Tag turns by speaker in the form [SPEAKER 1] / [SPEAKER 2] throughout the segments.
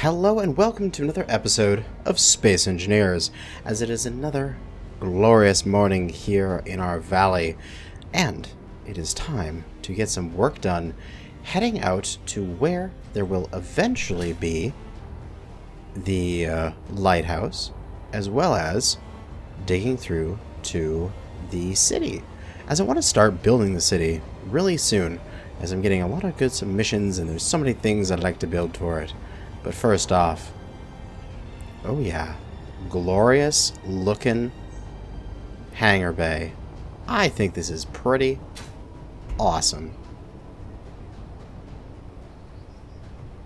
[SPEAKER 1] Hello and welcome to another episode of Space Engineers, as it is another glorious morning here in our valley, and it is time to get some work done, heading out to where there will eventually be the lighthouse, as well as digging through to the city, as I want to start building the city really soon, as I'm getting a lot of good submissions and there's so many things I'd like to build for it. But first off, oh yeah, glorious looking hangar bay. I think this is pretty awesome.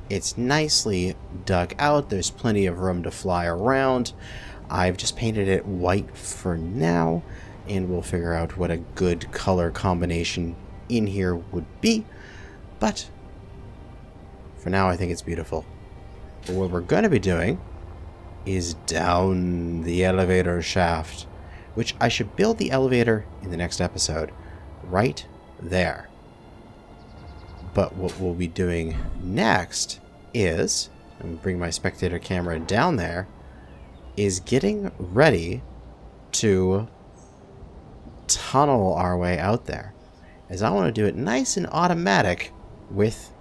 [SPEAKER 1] It's nicely dug out. There's plenty of room to fly around. I've just painted it white for now, and we'll figure out what a good color combination in here would be. But for now, I think it's beautiful. But what we're going to be doing is down the elevator shaft, which I should build the elevator in the next episode, right there. But what we'll be doing next is, I'm bring my spectator camera down there, is getting ready to tunnel our way out there, as I want to do it nice and automatic with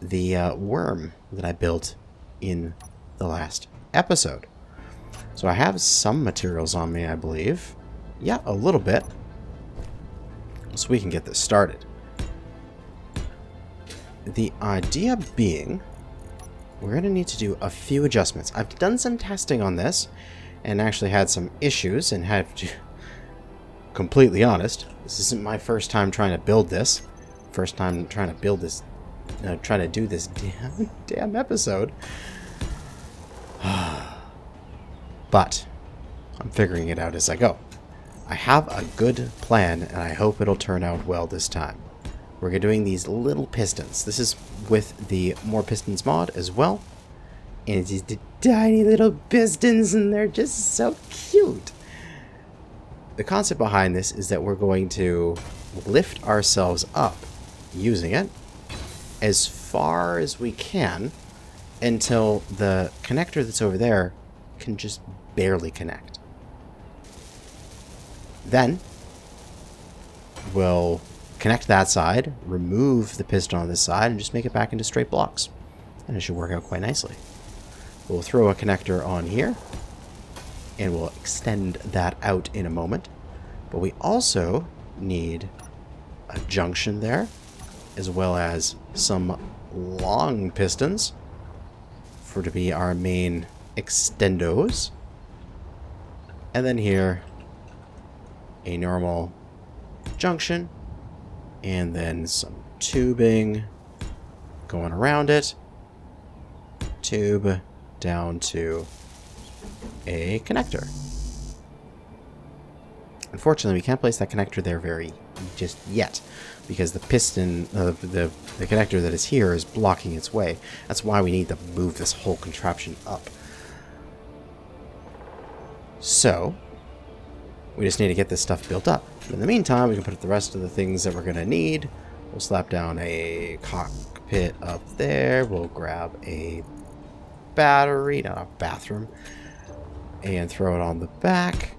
[SPEAKER 1] the worm that I built in the last episode. So I have some materials on me, I believe. Yeah, a little bit. So we can get this started. The idea being, we're going to need to do a few adjustments. I've done some testing on this and actually had some issues, and have to, completely honest, this isn't my first time trying to build this. First time trying to build this, trying to do this damn episode. But I'm figuring it out as I go. I have a good plan, and I hope it'll turn out well this time. We're doing these little pistons. This is with the More Pistons mod as well. And it's just the tiny little pistons, and they're just so cute. The concept behind this is that we're going to lift ourselves up using it as far as we can until the connector that's over there can just barely connect. Then we'll connect that side, remove the piston on this side, and just make it back into straight blocks. And it should work out quite nicely. We'll throw a connector on here, and we'll extend that out in a moment. But we also need a junction there, as well as some long pistons for to be our main extendos. And then here, a normal junction, and then some tubing going around it. Tube down to a connector. Unfortunately, we can't place that connector there just yet, because the piston, the connector that is here is blocking its way. That's why we need to move this whole contraption up. So we just need to get this stuff built up. In the meantime, we can put the rest of the things that we're going to need. We'll slap down a cockpit up there. We'll grab a battery, not a bathroom, and throw it on the back.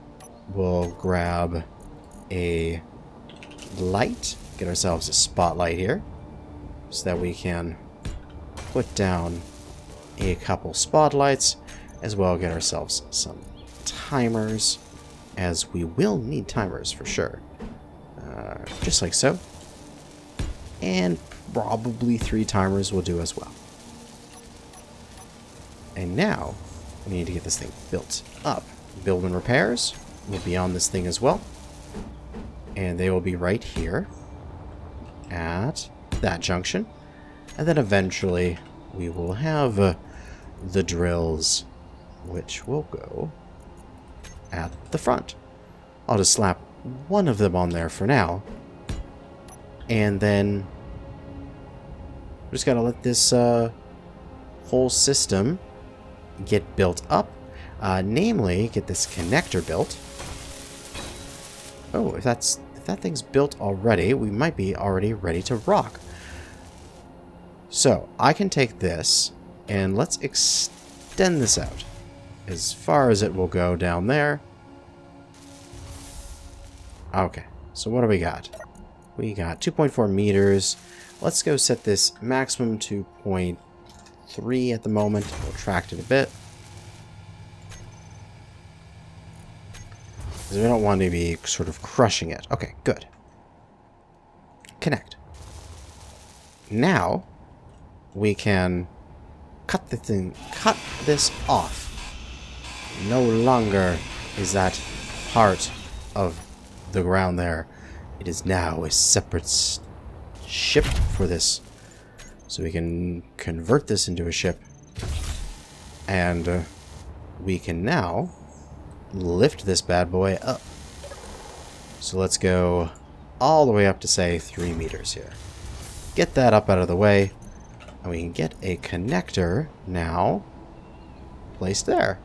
[SPEAKER 1] We'll grab a light, get ourselves a spotlight here, so that we can put down a couple spotlights, as well get ourselves some timers, as we will need timers for sure. Just like so. And probably 3 timers will do as well. And now, we need to get this thing built up. Build and repairs will be on this thing as well. And they will be right here at that junction. And then eventually, we will have the drills, which will go at the front. I'll just slap one of them on there for now, and then we just gotta let this whole system get built up, namely get this connector built. Oh, if that thing's built already, we might be already ready to rock. So I can take this And let's extend this out as far as it will go down there. Okay, so what do we got? We got 2.4 meters. Let's go set this maximum to 0.3 at the moment. We'll tract it a bit. Because we don't want to be sort of crushing it. Okay, good. Connect. Now, we can cut this off. No longer is that part of the ground there. It is now a separate ship for this. So we can convert this into a ship. And we can now lift this bad boy up. So let's go all the way up to, say, 3 meters here. Get that up out of the way. And we can get a connector now placed there.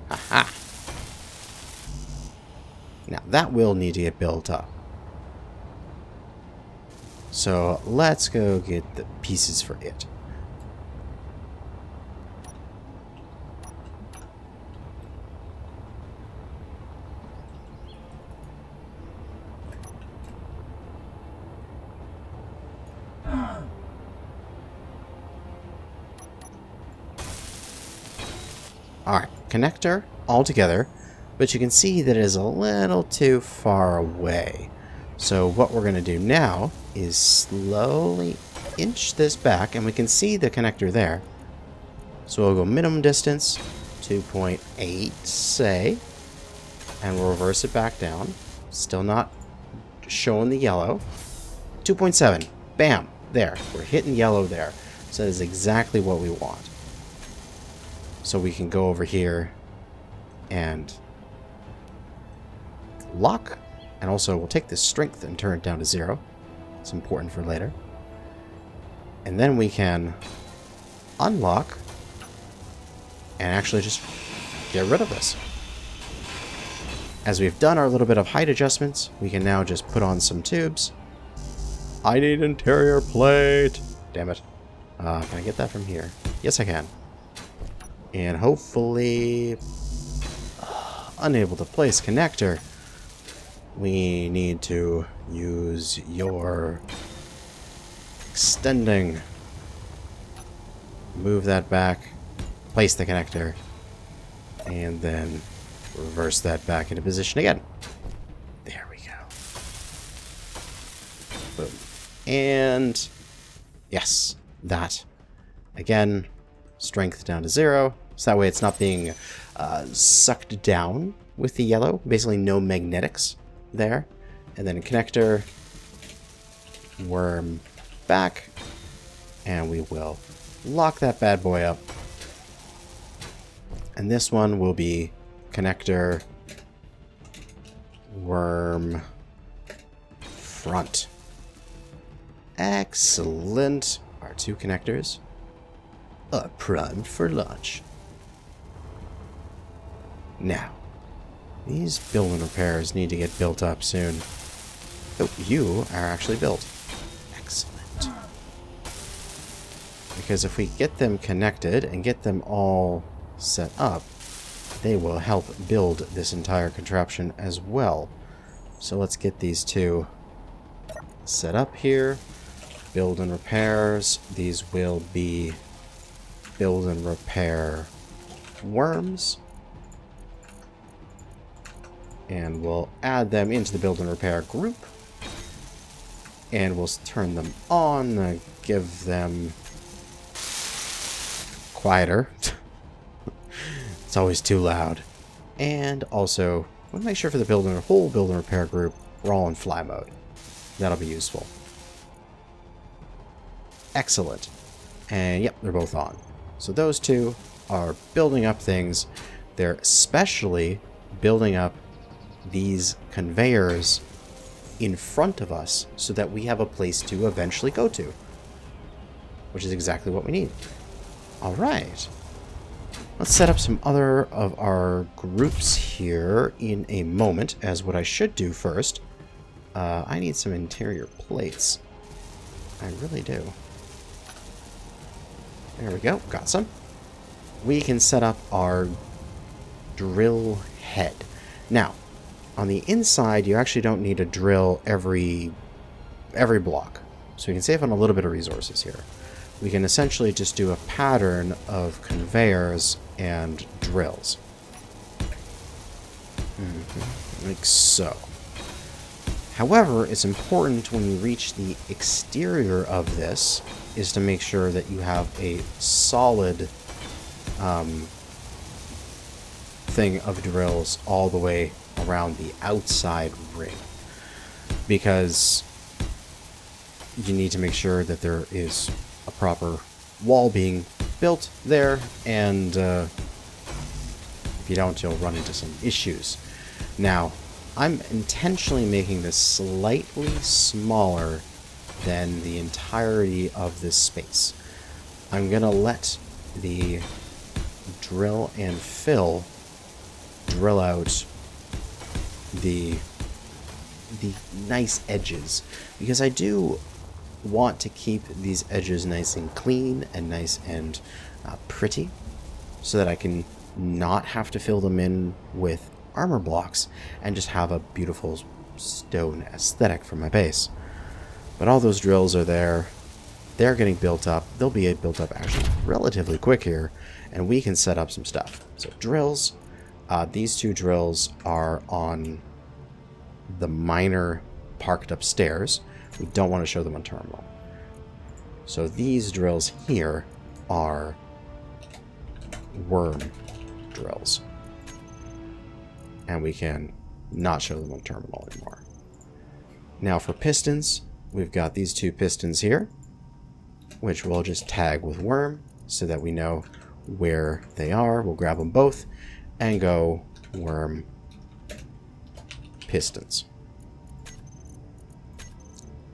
[SPEAKER 1] Aha! Now, that will need to get built up. So, let's go get the pieces for it. Alright, connector all together. But you can see that it is a little too far away. So what we're going to do now is slowly inch this back, and we can see the connector there. So we'll go minimum distance, 2.8, say, and we'll reverse it back down. Still not showing the yellow. 2.7, bam, there. We're hitting yellow there. So that is exactly what we want. So we can go over here and lock, and also we'll take this strength and turn it down to 0. It's important for later. And then we can unlock and actually just get rid of this. As we've done our little bit of height adjustments, we can now just put on some tubes. I need interior plate. Damn it. Can I get that from here? Yes, I can. And hopefully, unable to place connector. We need to use your extending. Move that back, place the connector, and then reverse that back into position again. There we go. Boom. And yes, that. Again, strength down to 0. So that way it's not being sucked down with the yellow. Basically no magnetics there. And then connector, worm back, and we will lock that bad boy up. And this one will be connector, worm, front. Excellent. Our 2 connectors are primed for launch. Now, these building repairs need to get built up soon. Oh, you are actually built. Excellent. Because if we get them connected and get them all set up, they will help build this entire contraption as well. So let's get these 2 set up here. Build and repairs. These will be build and repair worms. And we'll add them into the build and repair group. And we'll turn them on, give them quieter. It's always too loud. And also, we'll make sure for the whole build and repair group, we're all in fly mode. That'll be useful. Excellent. And yep, they're both on. So those 2 are building up things. They're especially building up these conveyors in front of us so that we have a place to eventually go to, which is exactly what we need. All right, let's set up some other of our groups here in a moment, as what I should do first, I need some interior plates. I really do. There we go. Got some. We can set up our drill head. Now, on the inside, you actually don't need to drill every block. So we can save on a little bit of resources here. We can essentially just do a pattern of conveyors and drills. Like so. However, it's important when you reach the exterior of this is to make sure that you have a solid thing of drills all the way around the outside ring, because you need to make sure that there is a proper wall being built there, and if you don't, you'll run into some issues. Now, I'm intentionally making this slightly smaller than the entirety of this space. I'm gonna let the drill and fill drill out the nice edges, because I do want to keep these edges nice and clean and nice and pretty, so that I can not have to fill them in with armor blocks and just have a beautiful stone aesthetic for my base. But all those drills are there. They're getting built up. They'll be built up actually relatively quick here, and we can set up some stuff. So drills, these two drills are on the miner parked upstairs. We don't want to show them on terminal. So these drills here are worm drills, and we can not show them on terminal anymore. Now for pistons, we've got these two pistons here, which we'll just tag with worm so that we know where they are. We'll grab them both and go worm pistons.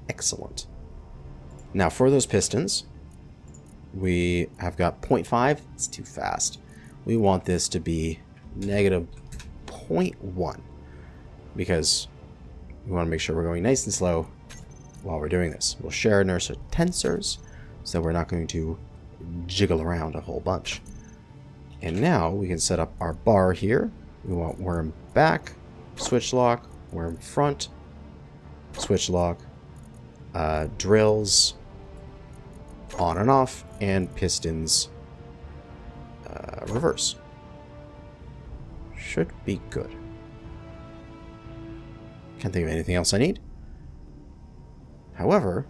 [SPEAKER 1] Excellent. Now for those pistons, we have got 0.5. It's too fast. We want this to be negative 0.1, because we want to make sure we're going nice and slow while we're doing this. We'll share inertia tensors so we're not going to jiggle around a whole bunch. And now we can set up our bar here. We want worm back, switch lock, worm front, switch lock, drills on and off, and pistons reverse. Should be good. Can't think of anything else I need. However,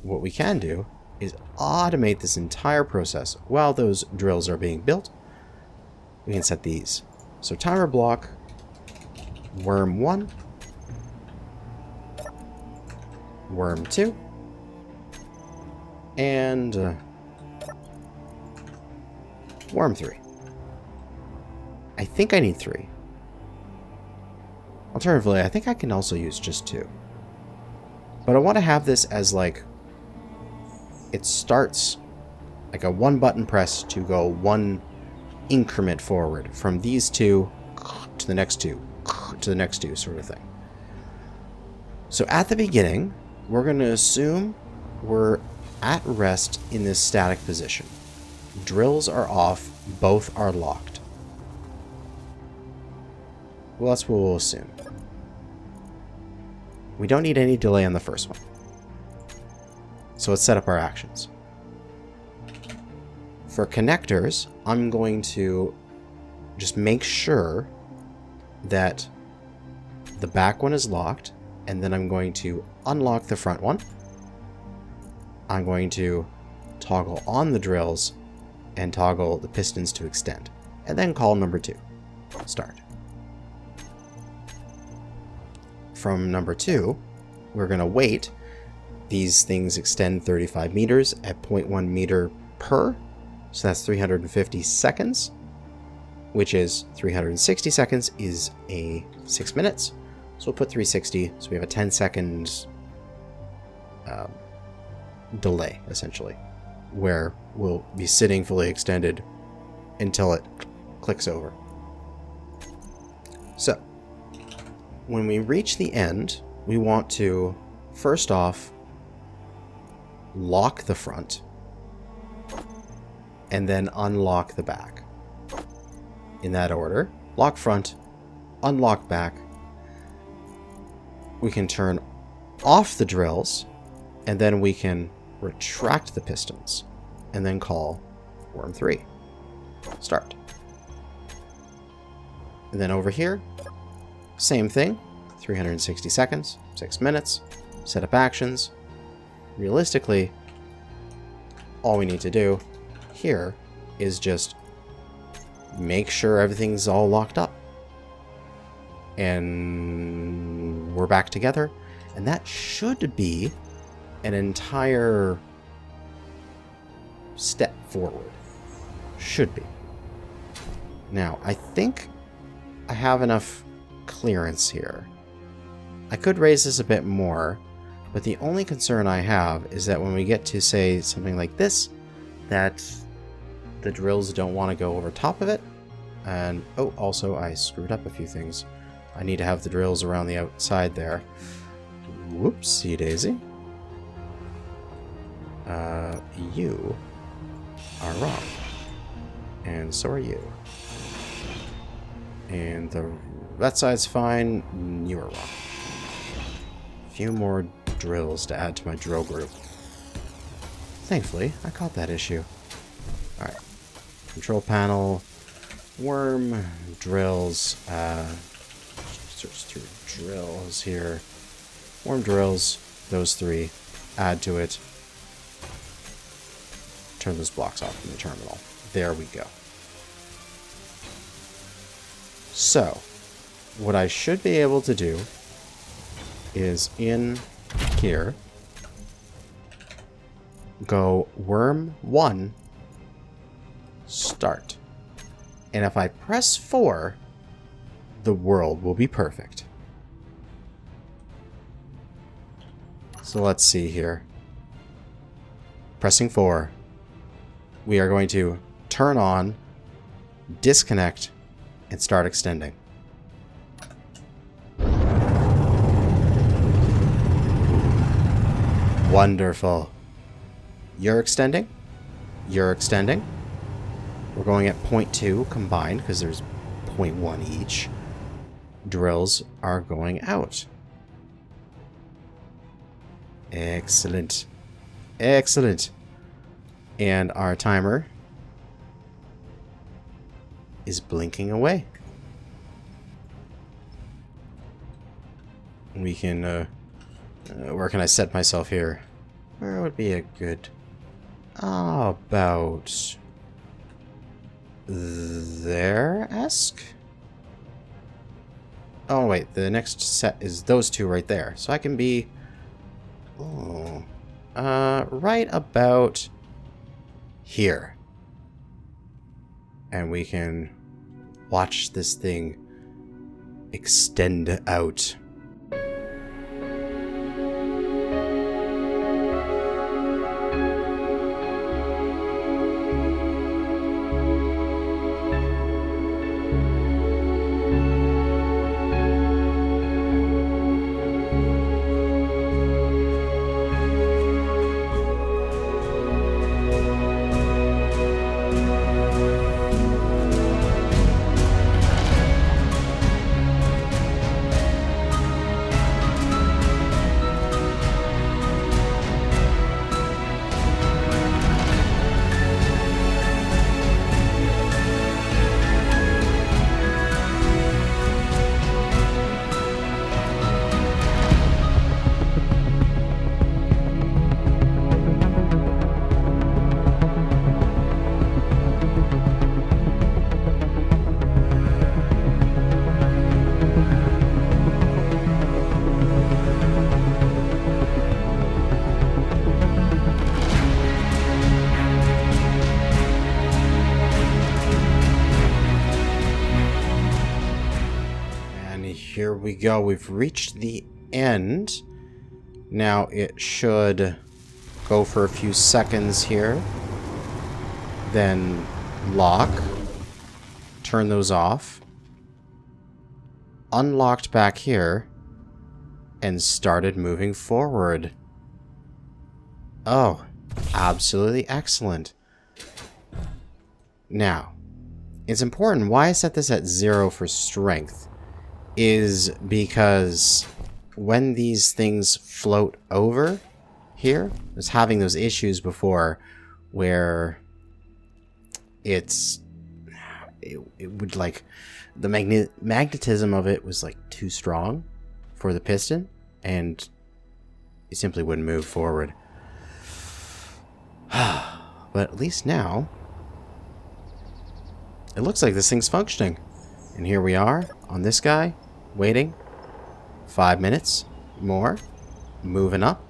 [SPEAKER 1] what we can do is automate this entire process while those drills are being built. We can set these. So timer block, worm 1, worm 2, and worm 3. I think I need 3. Alternatively, I think I can also use just 2. But I want to have this as like, it starts like a one button press to go one increment forward from these two to the next two to the next two sort of thing. So at the beginning, we're going to assume we're at rest in this static position. Drills are off, both are locked. Well, that's what we'll assume. We don't need any delay on the first one. So let's set up our actions. For connectors, I'm going to just make sure that the back one is locked, and then I'm going to unlock the front one. I'm going to toggle on the drills and toggle the pistons to extend, and then call number 2. Start. From number 2, we're going to wait. These things extend 35 meters at 0.1 meter per, so that's 350 seconds, which is 360 seconds is a 6 minutes. So we'll put 360, so we have a 10-second delay, essentially, where we'll be sitting fully extended until it clicks over. So, when we reach the end, we want to, first off, lock the front, and then unlock the back. In that order. Lock front, unlock back. We can turn off the drills, and then we can retract the pistons, and then call worm 3. Start. And then over here, same thing, 360 seconds, 6 minutes, set up actions. Realistically, all we need to do here is just make sure everything's all locked up. And we're back together, and that should be an entire step forward. Should be. Now, I think I have enough clearance here. I could raise this a bit more, but the only concern I have is that when we get to, say, something like this, that the drills don't want to go over top of it. And, oh, also I screwed up a few things. I need to have the drills around the outside there. Whoopsie daisy. You are wrong. And so are you. And that side's fine. You are wrong. A few more drills to add to my drill group. Thankfully, I caught that issue. Alright. Control panel. Worm. Drills. Search through drills here. Worm drills. Those 3. Add to it. Turn those blocks off from the terminal. There we go. So, what I should be able to do is in here, go worm 1, start. And if I press 4, the world will be perfect. So let's see here. Pressing 4. We are going to turn on, disconnect, and start extending. Wonderful. You're extending. You're extending. We're going at 0.2 combined because there's 0.1 each. Drills are going out. Excellent. Excellent. And our timer is blinking away. We can, where can I set myself here? Where would be a good... about... there-esque? Oh, wait, the next set is those 2 right there. So I can be... oh, right about... here. And we can watch this thing extend out. Here we go. We've reached the end. Now it should go for a few seconds here. Then lock. Turn those off. Unlocked back here. And started moving forward. Oh, absolutely excellent. Now, it's important. Why I set this at 0 for strength is because when these things float over here, I was having those issues before where it would like the magnetism of it was like too strong for the piston and it simply wouldn't move forward. But at least now it looks like this thing's functioning. And here we are on this guy, waiting 5 minutes more, moving up.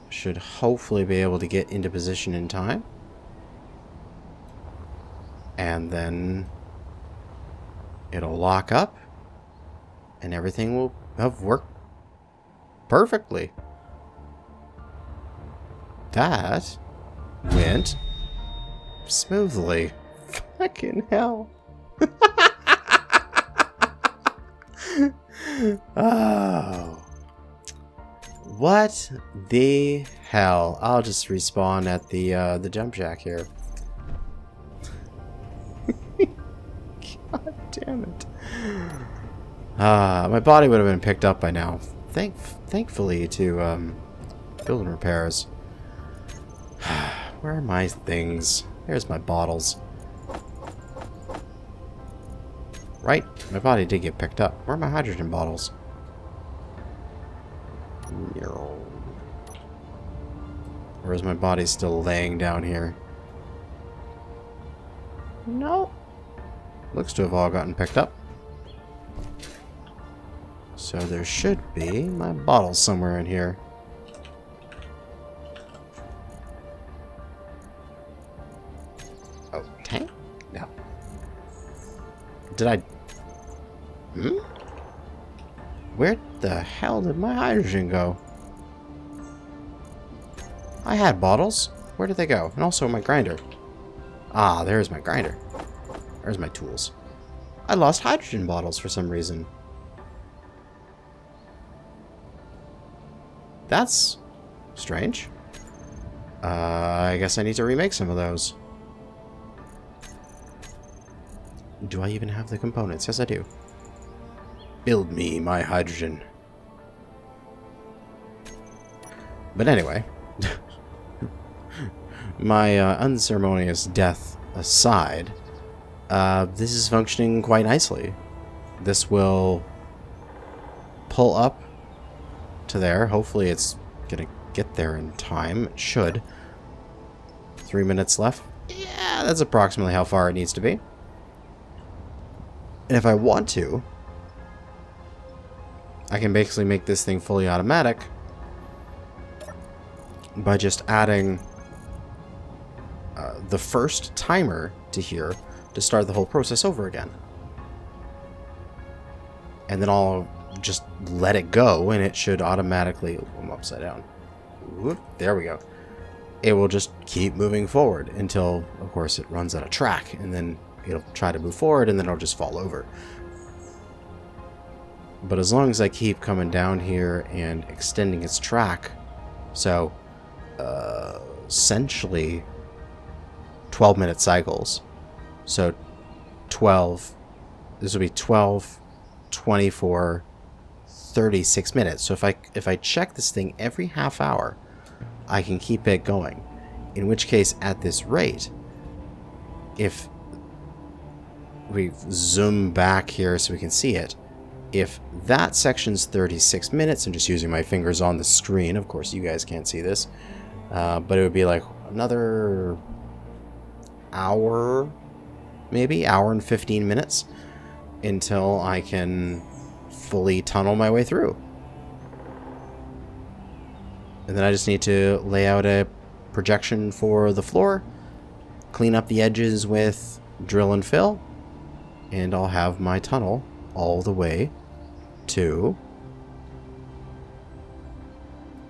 [SPEAKER 1] Should hopefully be able to get into position in time. And then it'll lock up and everything will have worked perfectly. That went smoothly. Fucking hell. Oh. What the hell? I'll just respawn at the jump jack here. God damn it. My body would have been picked up by now. Thankfully to building repairs. Where are my things? There's my bottles. Right, my body did get picked up. Where are my hydrogen bottles? Or is my body still laying down here? No. Looks to have all gotten picked up. So there should be my bottles somewhere in here. Oh, tank? No. Did I... Where the hell did my hydrogen go? I had bottles. Where did they go? And also my grinder. Ah, there's my grinder. There's my tools. I lost hydrogen bottles for some reason. That's strange. I guess I need to remake some of those. Do I even have the components? Yes, I do. Build me my hydrogen. But anyway, my unceremonious death aside, this is functioning quite nicely. This will pull up to there. Hopefully it's gonna get there in time. It should. 3 minutes left. Yeah, that's approximately how far it needs to be. And if I want to, I can basically make this thing fully automatic by just adding the first timer to here to start the whole process over again. And then I'll just let it go and it should automatically... I'm upside down. Whoop, there we go. It will just keep moving forward until, of course, it runs out of track. And then it'll try to move forward and then it'll just fall over. But as long as I keep coming down here and extending its track, so essentially 12-minute cycles. So 12, this will be 12, 24, 36 minutes. So if I check this thing every half hour, I can keep it going. In which case, at this rate, if we zoom back here so we can see it, if that section's 36 minutes, I'm just using my fingers on the screen, of course you guys can't see this, but it would be like another hour, maybe hour and 15 minutes until I can fully tunnel my way through. And then I just need to lay out a projection for the floor, clean up the edges with drill and fill, and I'll have my tunnel all the way to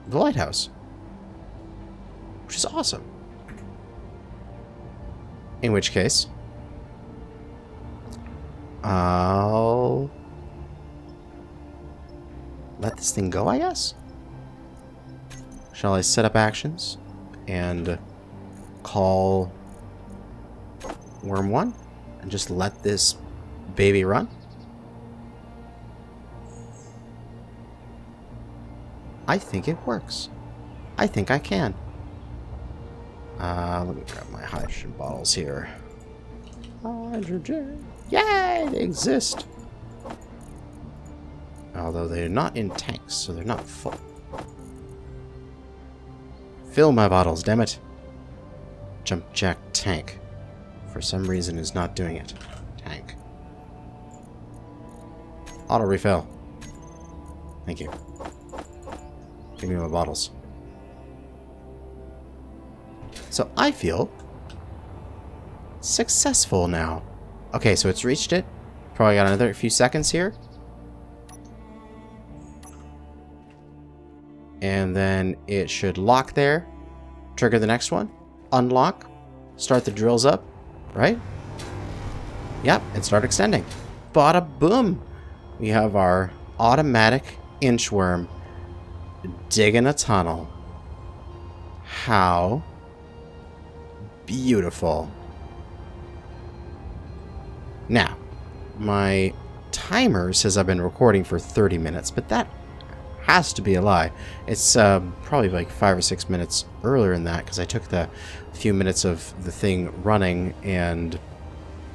[SPEAKER 1] the lighthouse, which is awesome. In which case, I'll let this thing go, I guess. Shall I set up actions and call Worm 1 and just let this baby run. I think it works. I think I can. Let me grab my hydrogen bottles here. Hydrogen. Yay! They exist. Although they're not in tanks, so they're not full. Fill my bottles, damn it. Jump jack tank. For some reason is not doing it. Tank. Auto refill. Thank you. Give me my bottles. So I feel successful now. Okay, so it's reached it. Probably got another few seconds here. And then it should lock there. Trigger the next one. Unlock. Start the drills up. Right? Yep, and start extending. Bada boom! We have our automatic inchworm digging a tunnel. How beautiful. Now, my timer says I've been recording for 30 minutes, but that has to be a lie. It's probably like 5 or 6 minutes earlier than that, because I took the few minutes of the thing running, and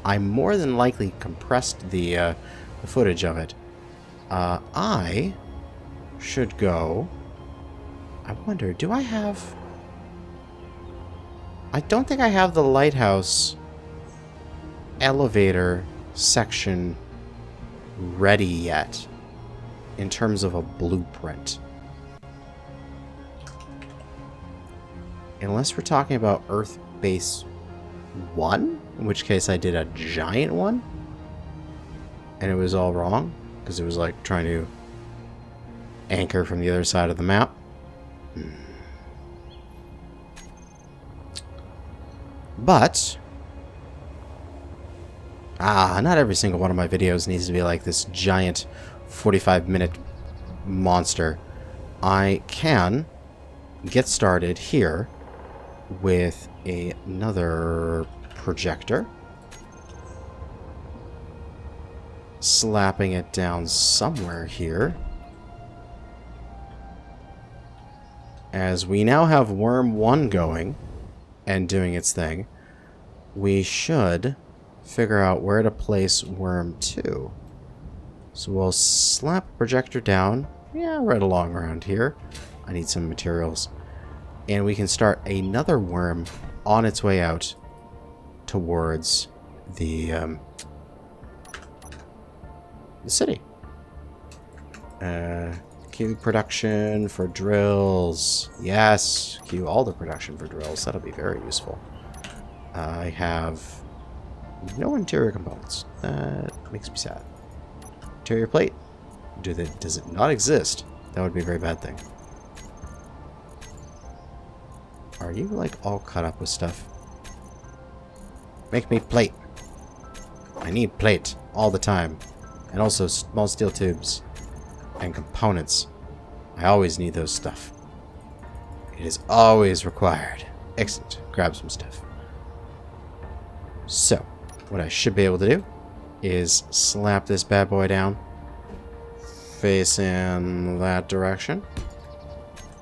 [SPEAKER 1] I more than likely compressed the footage of it. I should go... I wonder, do I have... I don't think I have the lighthouse elevator section ready yet in terms of a blueprint. Unless we're talking about Earth Base 1, in which case I did a giant one and it was all wrong because it was like trying to anchor from the other side of the map. But not every single one of my videos needs to be like this giant 45-minute monster. I can get started here with another projector, slapping it down somewhere here. As we now have Worm 1 going and doing its thing, we should figure out where to place Worm 2. So we'll slap a projector down, right along around here. I need some materials. And we can start another worm on its way out towards the city. Queue production for drills. Yes, queue all the production for drills. That'll be very useful. I have no interior components. That makes me sad. Interior plate. Does it not exist? That would be a very bad thing. Are you like all cut up with stuff? Make me plate. I need plate all the time. And also small steel tubes and components. I always need those stuff. It is always required. Excellent. Grab some stuff. So, what I should be able to do is slap this bad boy down, facing that direction.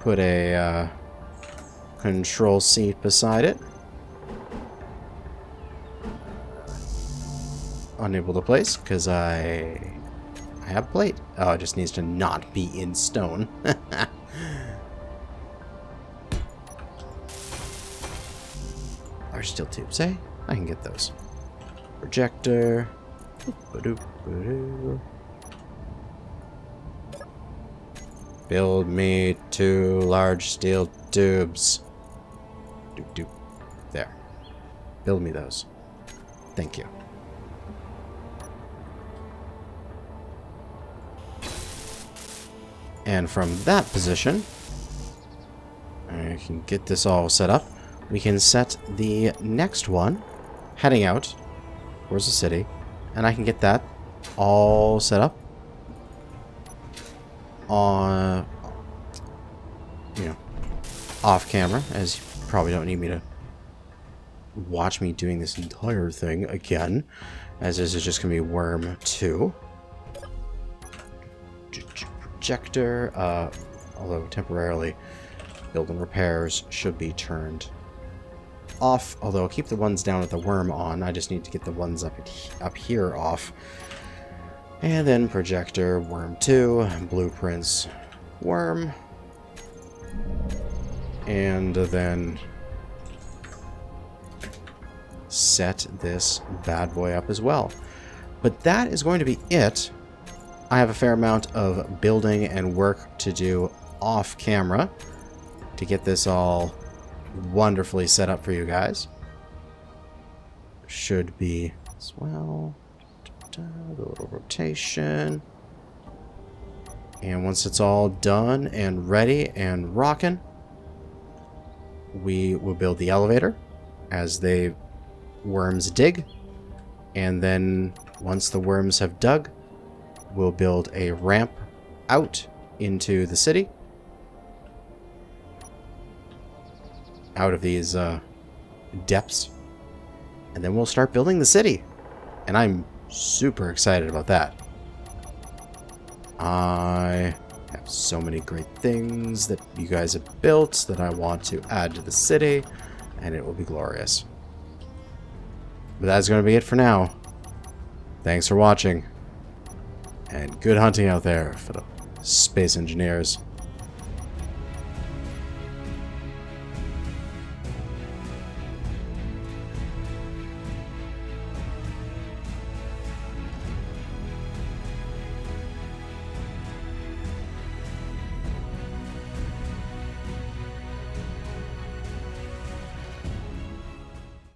[SPEAKER 1] Put a control seat beside it. Unable to place because I have plate. Oh, it just needs to not be in stone. Large steel tubes, eh? I can get those. Projector. Build me 2 large steel tubes. There. Build me those. Thank you. And from that position, I can get this all set up. We can set the next one heading out towards the city, and I can get that all set up on, off camera, as you probably don't need me to watch me doing this entire thing again, as this is just going to be worm 2. Projector, although temporarily, build and repairs should be turned off, although I'll keep the ones down with the worm on. I just need to get the ones up here off. And then projector, worm 2, blueprints, worm, and then set this bad boy up as well. But that is going to be it. I have a fair amount of building and work to do off camera to get this all wonderfully set up for you guys. Should be as well. The little rotation. And once it's all done and ready and rocking, we will build the elevator as the worms dig. And then once the worms have dug, we'll build a ramp out into the city. Out of these depths. And then we'll start building the city. And I'm super excited about that. I have so many great things that you guys have built that I want to add to the city, and it will be glorious. But that's going to be it for now. Thanks for watching, and good hunting out there for the space engineers.